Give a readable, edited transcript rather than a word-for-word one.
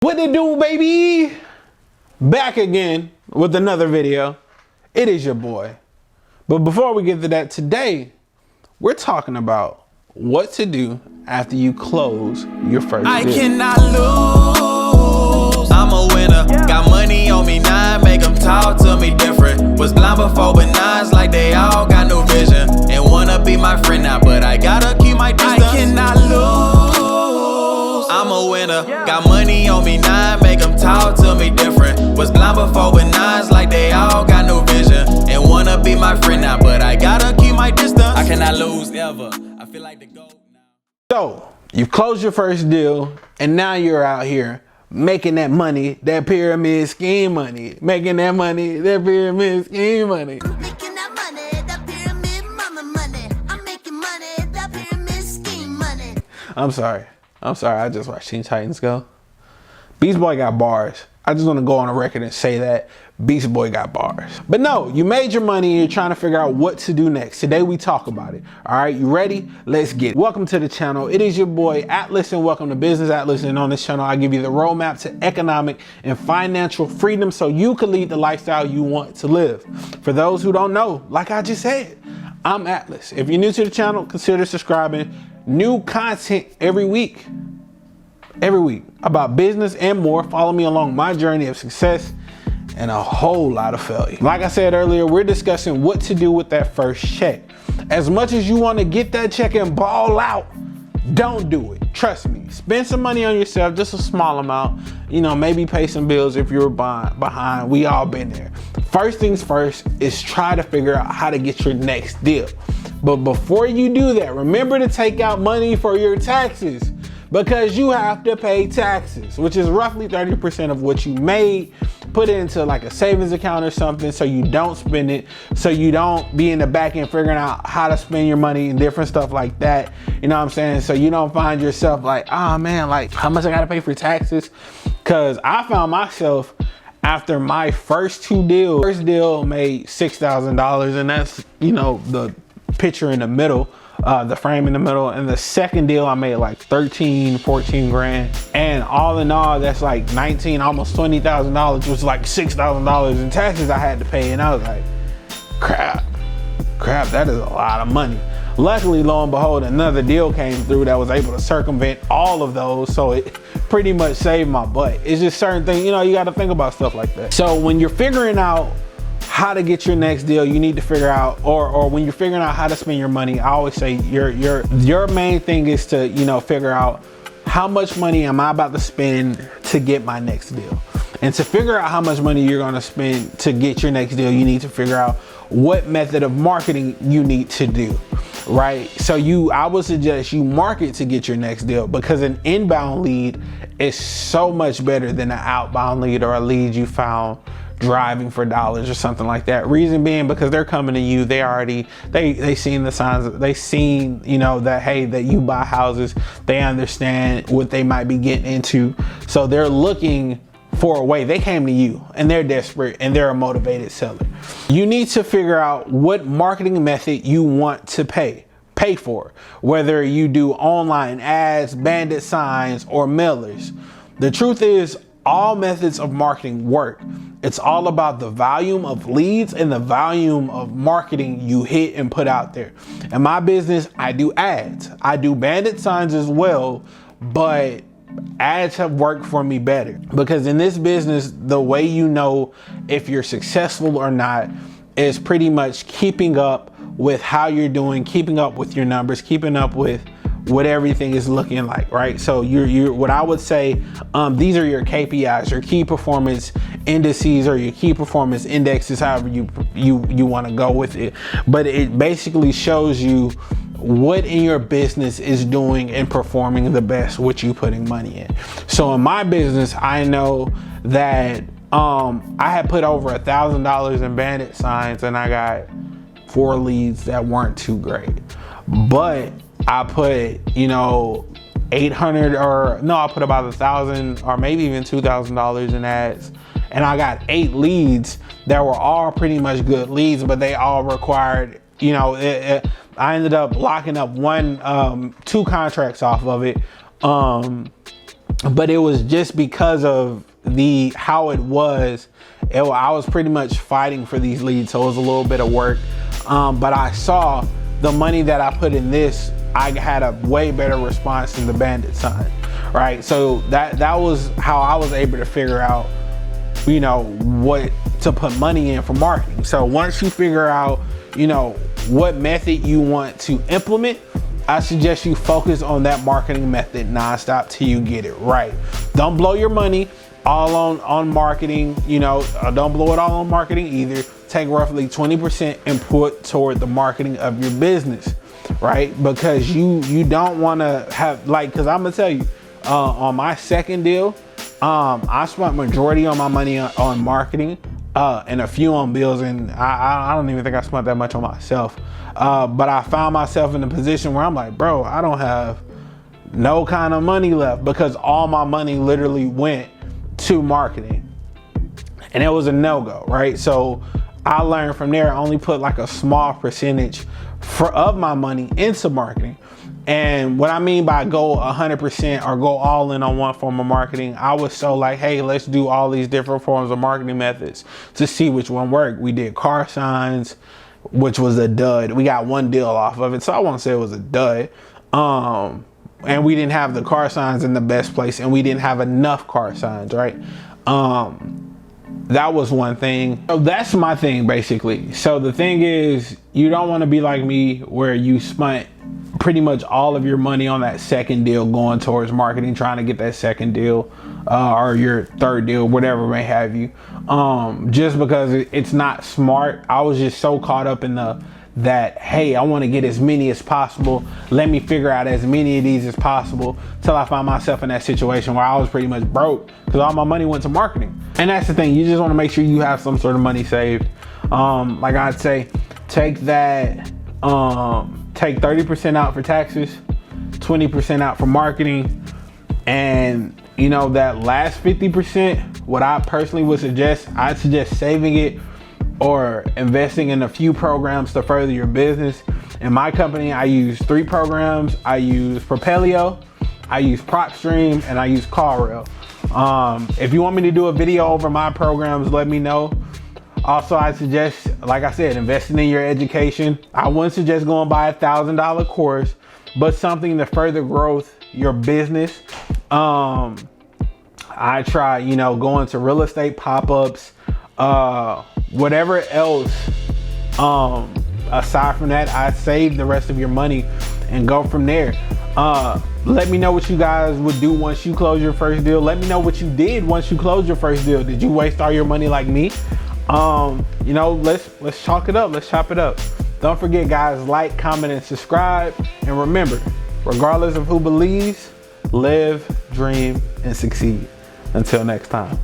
What it do, baby? Back again with another video. It is your boy. But before we get to that, today we're talking about what to do after you close your first deal. I cannot lose. I'm a winner. Got money on me now, make them talk to me different. Was blind before, but now it's like they all got no vision. And wanna be my friend now, but I gotta keep my distance. I cannot lose. I'm a winner. Got money on me now, make them talk to me different. Was blind before, but now it's like they all got no vision. And wanna be my friend now, but I gotta keep my distance. I cannot lose ever. I feel like the GOAT now. So, you've closed your first deal, and now you're out here making that money, that pyramid scheme money. Making that money, that pyramid scheme money. Making that money, that pyramid mama money. I'm making money, that pyramid scheme money. I'm sorry, I just watched Teen Titans Go. Beast Boy got bars. I just want to go on a record and say that Beast Boy got bars. But no, you made your money and you're trying to figure out what to do next. Today we talk about it. All right, you ready? Let's get it. Welcome to the channel. It is your boy Atlas, and welcome to Business Atlas. And on this channel, I give you the roadmap to economic and financial freedom so you can lead the lifestyle you want to live. For those who don't know, like I just said, I'm Atlas. If you're new to the channel, consider subscribing. New content every week about business and more. Follow me along my journey of success and a whole lot of failure. Like I said earlier, we're discussing what to do with that first check. As much as you want to get that check and ball out, don't do it. Trust me. Spend some money on yourself, just a small amount. You know, maybe pay some bills if you're behind. We all been there. First things first is try to figure out how to get your next deal. But before you do that, remember to take out money for your taxes, because you have to pay taxes, which is roughly 30% of what you made. Put it into like a savings account or something so you don't spend it, so you don't be in the back end figuring out how to spend your money and different stuff like that. You know what I'm saying? So you don't find yourself like, oh man, like how much I gotta pay for taxes? Cause I found myself after my first two deals, first deal made $6,000, and that's, you know, the picture in the middle. The frame in the middle, and the second deal I made like 13, 14 grand, and all in all that's like 19, almost $20,000, which is like $6,000 in taxes I had to pay. And I was like, crap, that is a lot of money. Luckily, lo and behold, another deal came through that was able to circumvent all of those, so it pretty much saved my butt. It's just certain things, you know, you got to think about stuff like that. So when you're figuring out how to get your next deal, you need to figure out, or when you're figuring out how to spend your money, I always say your main thing is to, you know, figure out how much money am I about to spend to get my next deal. And to figure out how much money you're going to spend to get your next deal, you need to figure out what method of marketing you need to do, right? So I would suggest you market to get your next deal, because an inbound lead is so much better than an outbound lead or a lead you found driving for dollars or something like that. Reason being, because they're coming to you, they seen the signs, they seen, you know, that, hey, that you buy houses, they understand what they might be getting into, so they're looking for a way. They came to you and they're desperate and they're a motivated seller. You need to figure out what marketing method you want to pay for, whether you do online ads, bandit signs, or mailers. The truth is, all methods of marketing work. It's all about the volume of leads and the volume of marketing you hit and put out there. In my business, I do ads. I do bandit signs as well, but ads have worked for me better, because in this business, the way you know if you're successful or not is pretty much keeping up with how you're doing, keeping up with your numbers, keeping up with what everything is looking like, right? So you're what I would say, these are your KPIs, your key performance indices, or your key performance indexes, however you want to go with it. But it basically shows you what in your business is doing and performing the best, what you putting money in. So in my business, I know that I had put over $1,000 in bandit signs, and I got 4 leads that weren't too great. But I put, you know, I put about $1,000 or maybe even $2,000 in ads, and I got 8 leads that were all pretty much good leads, but they all required, you know, I ended up locking up 2 contracts off of it. but it was just because of how it was. I was pretty much fighting for these leads, so it was a little bit of work. But I saw the money that I put in this, I had a way better response than the bandit sign, right? So that was how I was able to figure out, you know, what to put money in for marketing. So once you figure out, you know, what method you want to implement, I suggest you focus on that marketing method nonstop till you get it right. Don't blow your money all on marketing, you know, don't blow it all on marketing either. Take roughly 20% and put toward the marketing of your business, right? Because you don't want to have, like, because I'm gonna tell you, on my second deal, I spent majority on my money on marketing and a few on bills, and I don't even think I spent that much on myself. But I found myself in a position where I'm like, bro, I don't have no kind of money left, because all my money literally went to marketing, and it was a no-go, right? So I learned from there, I only put like a small percentage of my money into marketing. And what I mean by go 100% or go all in on one form of marketing, I was so like, hey, let's do all these different forms of marketing methods to see which one worked. We did car signs, which was a dud. We got one deal off of it, so I won't say it was a dud. And we didn't have the car signs in the best place, and we didn't have enough car signs, right? That was one thing. So that's my thing, basically. So the thing is, you don't want to be like me where you spent pretty much all of your money on that second deal going towards marketing, trying to get that second deal or your third deal, whatever may have you. Just because it's not smart. I was just so caught up in that, hey, I want to get as many as possible. Let me figure out as many of these as possible, till I found myself in that situation where I was pretty much broke because all my money went to marketing. And that's the thing, you just want to make sure you have some sort of money saved. Like I'd say, take that, take 30% out for taxes, 20% out for marketing, and you know, that last 50%, what I personally would suggest, I'd suggest saving it or investing in a few programs to further your business. In my company, I use 3 programs. I use Propelio, I use PropStream, and I use CallRail. If you want me to do a video over my programs, let me know. Also, I suggest, like I said, investing in your education. I wouldn't suggest going buy $1,000 course, but something to further growth your business. I try, you know, going to real estate pop-ups, whatever else. Aside from that, I save the rest of your money and go from there. Let me know what you guys would do once you close your first deal. Let me know what you did once you closed your first deal. Did you waste all your money like me? You know, let's chalk it up. Let's chop it up. Don't forget, guys, like, comment, and subscribe. And remember, regardless of who believes, live, dream, and succeed. Until next time.